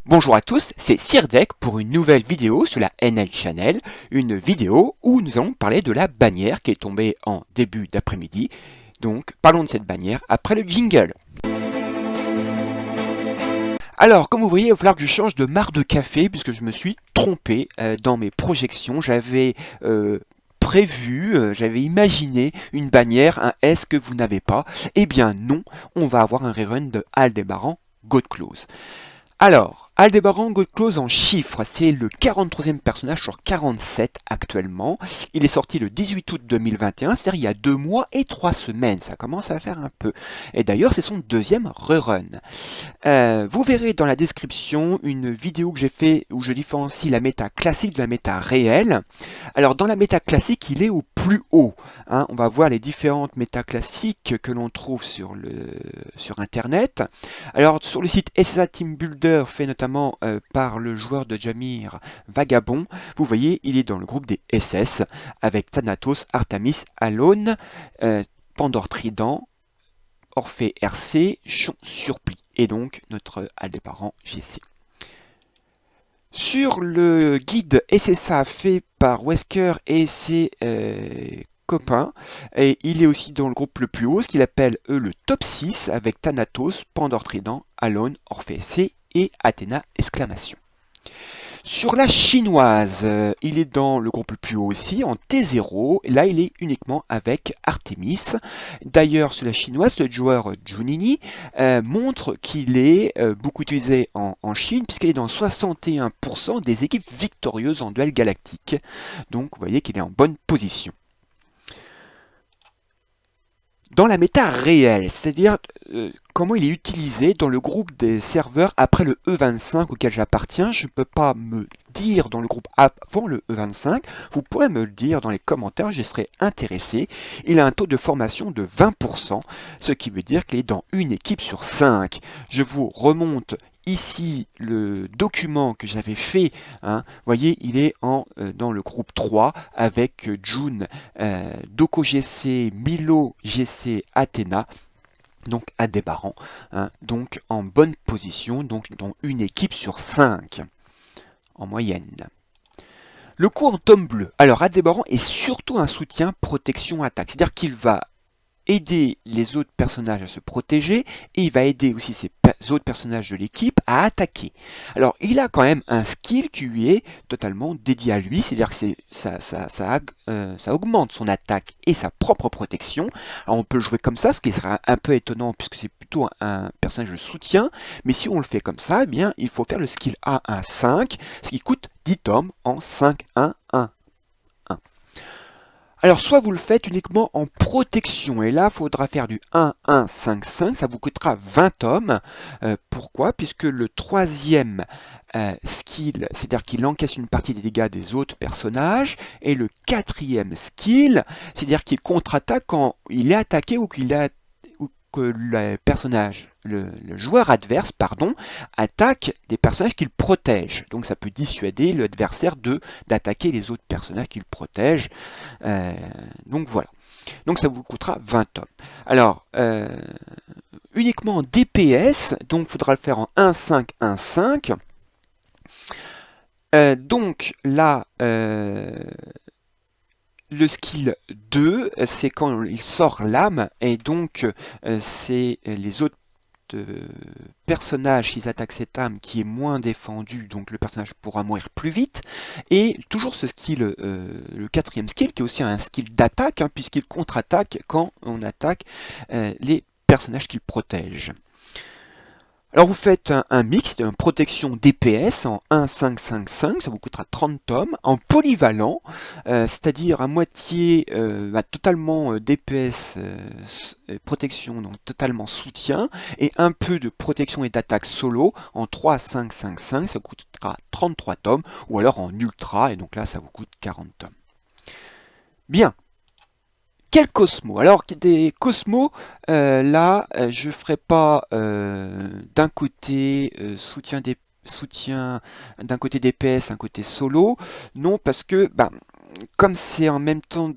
Bonjour à tous, c'est Sirdec pour une nouvelle vidéo sur la NL Channel, une vidéo où nous allons parler de la bannière qui est tombée en début d'après-midi. Donc parlons de cette bannière après le jingle. Alors, comme vous voyez, il va falloir que je change de marque de café puisque je me suis trompé dans mes projections. J'avais j'avais imaginé une bannière, un S que vous n'avez pas. Eh bien non, on va avoir un rerun de Aldébaran Godclose. Alors, Aldébaran Godclose en chiffres, c'est le 43e personnage sur 47 actuellement. Il est sorti le 18 août 2021, c'est-à-dire il y a 2 mois et 3 semaines. Ça commence à faire un peu. Et d'ailleurs, c'est son deuxième rerun. Vous verrez dans la description une vidéo que j'ai fait où je différencie la méta classique de la méta réelle. Alors dans la méta classique, il est au plus haut. Hein. On va voir les différentes méta classiques que l'on trouve sur Internet. Alors sur le site SSA Team Builder, fait notamment par le joueur de Jamir Vagabond, vous voyez, il est dans le groupe des SS avec Thanatos, Artemis, Alone, Pandore Trident, Orphée RC, Chon Surplis et donc notre Aldébaran GC. Sur le guide SSA fait par Wesker et ses copains, et il est aussi dans le groupe le plus haut, ce qu'il appelle eux le top 6 avec Thanatos, Pandore Trident, Alone, Orphée C et Athéna exclamation. Sur la chinoise, il est dans le groupe le plus haut aussi, en T0. Là, il est uniquement avec Artemis. D'ailleurs, sur la chinoise, le joueur Junini montre qu'il est beaucoup utilisé en Chine, puisqu'il est dans 61% des équipes victorieuses en duel galactique. Donc, vous voyez qu'il est en bonne position. Dans la méta réelle, c'est-à-dire comment il est utilisé dans le groupe des serveurs après le E25 auquel j'appartiens. Je ne peux pas me dire dans le groupe avant le E25, vous pourrez me le dire dans les commentaires, j'y serai intéressé. Il a un taux de formation de 20%, ce qui veut dire qu'il est dans une équipe sur 5. Je vous remonte ici le document que j'avais fait, hein. Vous voyez, il est dans le groupe 3 avec June, Doko GC, Milo GC, Athéna, donc Aldébaran, hein, donc en bonne position, donc dans une équipe sur 5 en moyenne. Le quantum bleu. Alors Aldébaran est surtout un soutien protection-attaque, c'est-à-dire qu'il va aider les autres personnages à se protéger et il va aider aussi ces autres personnages de l'équipe à attaquer. Alors il a quand même un skill qui lui est totalement dédié à lui, c'est-à-dire que ça augmente son attaque et sa propre protection. Alors on peut le jouer comme ça, ce qui sera un peu étonnant puisque c'est plutôt un personnage de soutien, mais si on le fait comme ça, eh bien il faut faire le skill A1-5, ce qui coûte 10 tomes en 5-1-1. Alors, soit vous le faites uniquement en protection, et là, il faudra faire du 1-1-5-5, ça vous coûtera 20 tomes. Pourquoi? Puisque le troisième skill, c'est-à-dire qu'il encaisse une partie des dégâts des autres personnages, et le quatrième skill, c'est-à-dire qu'il contre-attaque quand il est attaqué ou que le joueur adverse, attaque des personnages qu'il protège. Donc ça peut dissuader l'adversaire d'attaquer les autres personnages qu'il protège. Donc voilà. Donc ça vous coûtera 20 tomes. Alors, uniquement en DPS, donc il faudra le faire en 1-5-1-5. Donc là, le skill 2, c'est quand il sort l'âme, et donc c'est les autres personnages qui attaquent cette âme qui est moins défendu, donc le personnage pourra mourir plus vite. Et toujours ce skill, le quatrième skill, qui est aussi un skill d'attaque, hein, puisqu'il contre-attaque quand on attaque les personnages qu'il protège. Alors vous faites un mix de protection DPS en 1-5-5-5, ça vous coûtera 30 tomes, en polyvalent, c'est-à-dire à moitié totalement DPS protection, donc totalement soutien, et un peu de protection et d'attaque solo en 3-5-5-5, ça vous coûtera 33 tomes, ou alors en ultra, et donc là ça vous coûte 40 tomes. Bien. Quel Cosmo? Alors, des Cosmos, là, je ne ferai pas d'un côté soutien d'un côté DPS, un côté solo. Non, parce que, comme c'est en même temps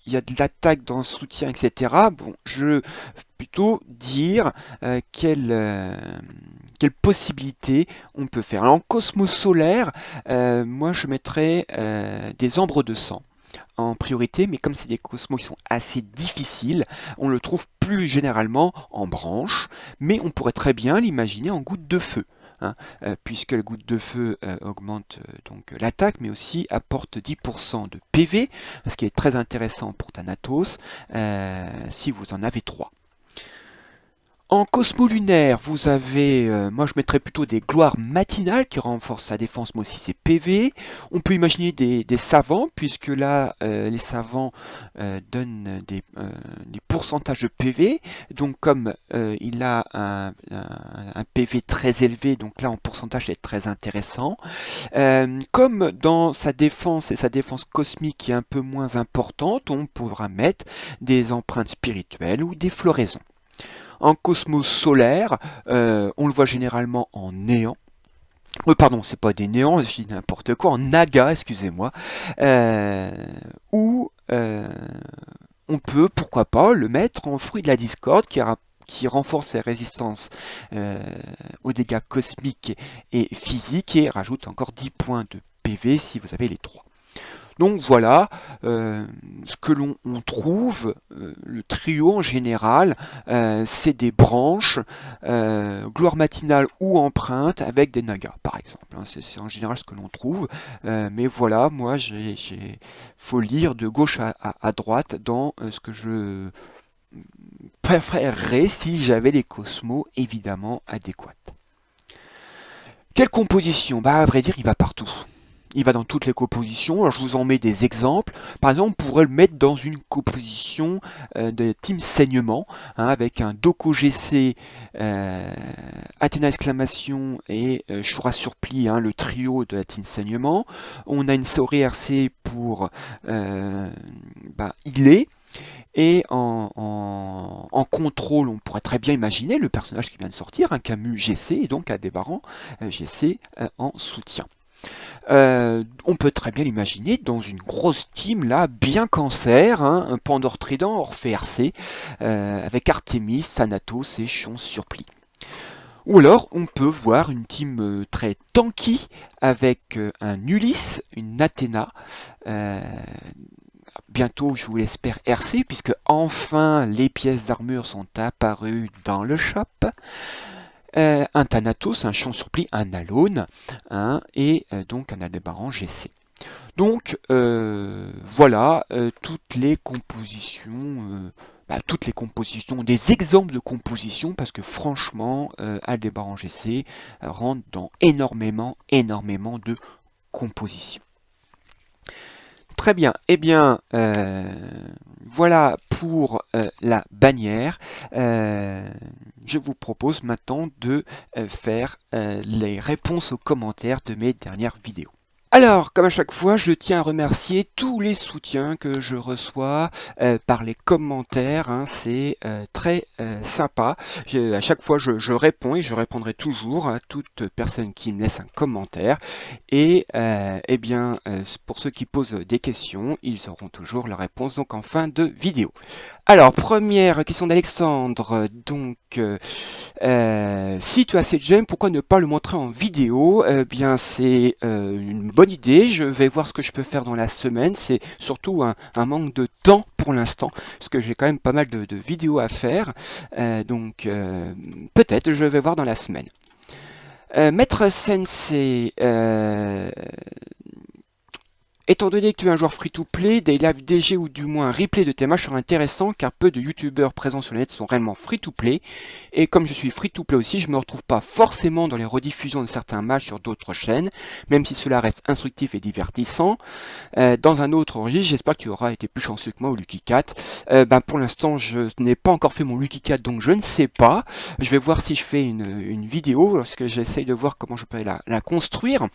il y a de l'attaque dans le soutien, etc. Bon, je veux plutôt dire quelle possibilité on peut faire. Alors, en cosmos solaire, moi je mettrais des ambres de sang en priorité, mais comme c'est des cosmos qui sont assez difficiles, on le trouve plus généralement en branche, mais on pourrait très bien l'imaginer en goutte de feu. Hein, puisque la goutte de feu augmente donc l'attaque, mais aussi apporte 10% de PV, ce qui est très intéressant pour Thanatos, si vous en avez 3. En cosmolunaire, vous avez, moi je mettrais plutôt des gloires matinales qui renforcent sa défense, mais aussi ses PV. On peut imaginer des savants, puisque là, les savants donnent des pourcentages de PV. Donc comme il a un PV très élevé, donc là en pourcentage c'est très intéressant. Comme dans sa défense et sa défense cosmique qui est un peu moins importante, on pourra mettre des empreintes spirituelles ou des floraisons. En cosmos solaire, on le voit généralement en néant. Pardon, c'est pas des néants, je dis n'importe quoi, en naga, excusez-moi. Ou on peut, pourquoi pas, le mettre en fruit de la discorde qui renforce ses résistances aux dégâts cosmiques et physiques et rajoute encore 10 points de PV si vous avez les 3. Donc voilà ce que l'on trouve, le trio en général, c'est des branches, gloire matinale ou empreinte avec des nagas par exemple. Hein, c'est en général ce que l'on trouve, mais voilà, moi faut lire de gauche à droite dans ce que je préférerais si j'avais les cosmos évidemment adéquats. Quelle composition? Bah à vrai dire il va partout. Il va dans toutes les compositions. Alors, je vous en mets des exemples. Par exemple, on pourrait le mettre dans une composition de team saignement, hein, avec un Doko GC, Athéna exclamation et Shura surpli, hein, le trio de la team saignement. On a une Saori RC pour healer. Et en contrôle, on pourrait très bien imaginer le personnage qui vient de sortir, un Camus GC, et donc Aldébaran GC en soutien. On peut très bien l'imaginer dans une grosse team là, bien cancer, hein, un Pandore Trident, Orphée RC, avec Artemis, Thanatos et Chion Surpli. Ou alors on peut voir une team très tanky avec un Ulysse, une Athéna, bientôt je vous l'espère RC, puisque enfin les pièces d'armure sont apparues dans le shop. Un Thanatos, un Chion Surpli, un Alone, hein, et donc un Aldébaran GC. Donc voilà toutes les compositions, des exemples de compositions, parce que franchement, Aldébaran GC rentre dans énormément de compositions. Très bien, eh bien, voilà pour la bannière. Je vous propose maintenant de faire les réponses aux commentaires de mes dernières vidéos. Alors, comme à chaque fois, je tiens à remercier tous les soutiens que je reçois par les commentaires. Hein, c'est très sympa. À chaque fois, je réponds et je répondrai toujours à toute personne qui me laisse un commentaire. Et eh bien, pour ceux qui posent des questions, ils auront toujours la réponse donc en fin de vidéo. Alors, première question d'Alexandre. Donc, si tu as cette gemme, pourquoi ne pas le montrer en vidéo? Eh bien, c'est une bonne idée. Je vais voir ce que je peux faire dans la semaine. C'est surtout un manque de temps pour l'instant, parce que j'ai quand même pas mal de vidéos à faire. Donc, peut-être, je vais voir dans la semaine. Maître Sensei, étant donné que tu es un joueur free-to-play, des live DG ou du moins un replay de tes matchs seraient intéressants car peu de youtubeurs présents sur le net sont réellement free-to-play. Et comme je suis free-to-play aussi, je ne me retrouve pas forcément dans les rediffusions de certains matchs sur d'autres chaînes, même si cela reste instructif et divertissant. Dans un autre registre, j'espère que tu auras été plus chanceux que moi au Lucky Cat. Pour l'instant, je n'ai pas encore fait mon Lucky Cat, donc je ne sais pas. Je vais voir si je fais une vidéo, parce que j'essaye de voir comment je peux la construire.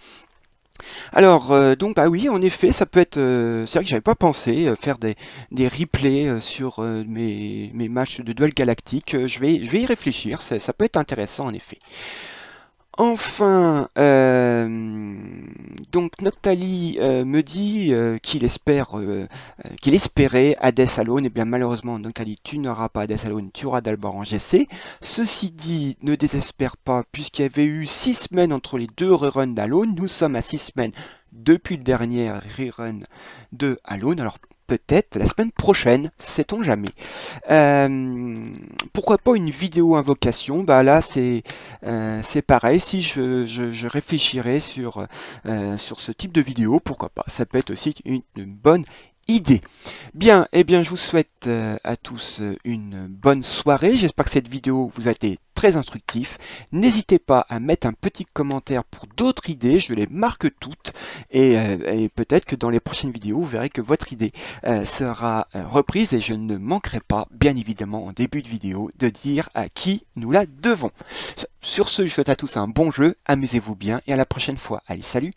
Alors, donc, bah oui, en effet, ça peut être... c'est vrai que j'avais pas pensé faire des replays sur mes matchs de duel galactique. Je vais y réfléchir, ça peut être intéressant en effet. Enfin, donc Noctali me dit qu'il espérait Hades Alone. Et bien malheureusement, Noctali, tu n'auras pas Hades Alone, tu auras d'abord en GC. Ceci dit, ne désespère pas, puisqu'il y avait eu 6 semaines entre les deux reruns d'Alone. Nous sommes à 6 semaines depuis le dernier rerun de Alone. Alors peut-être la semaine prochaine, sait-on jamais. Pourquoi pas une vidéo invocation? Bah là c'est pareil, si je réfléchirais sur ce type de vidéo, pourquoi pas? Ça peut être aussi une bonne idée. Bien, eh bien je vous souhaite à tous une bonne soirée. J'espère que cette vidéo vous a été très instructif. N'hésitez pas à mettre un petit commentaire pour d'autres idées, je les marque toutes et peut-être que dans les prochaines vidéos vous verrez que votre idée sera reprise et je ne manquerai pas, bien évidemment, en début de vidéo, de dire à qui nous la devons. Sur ce, je souhaite à tous un bon jeu, amusez-vous bien et à la prochaine fois. Allez, salut!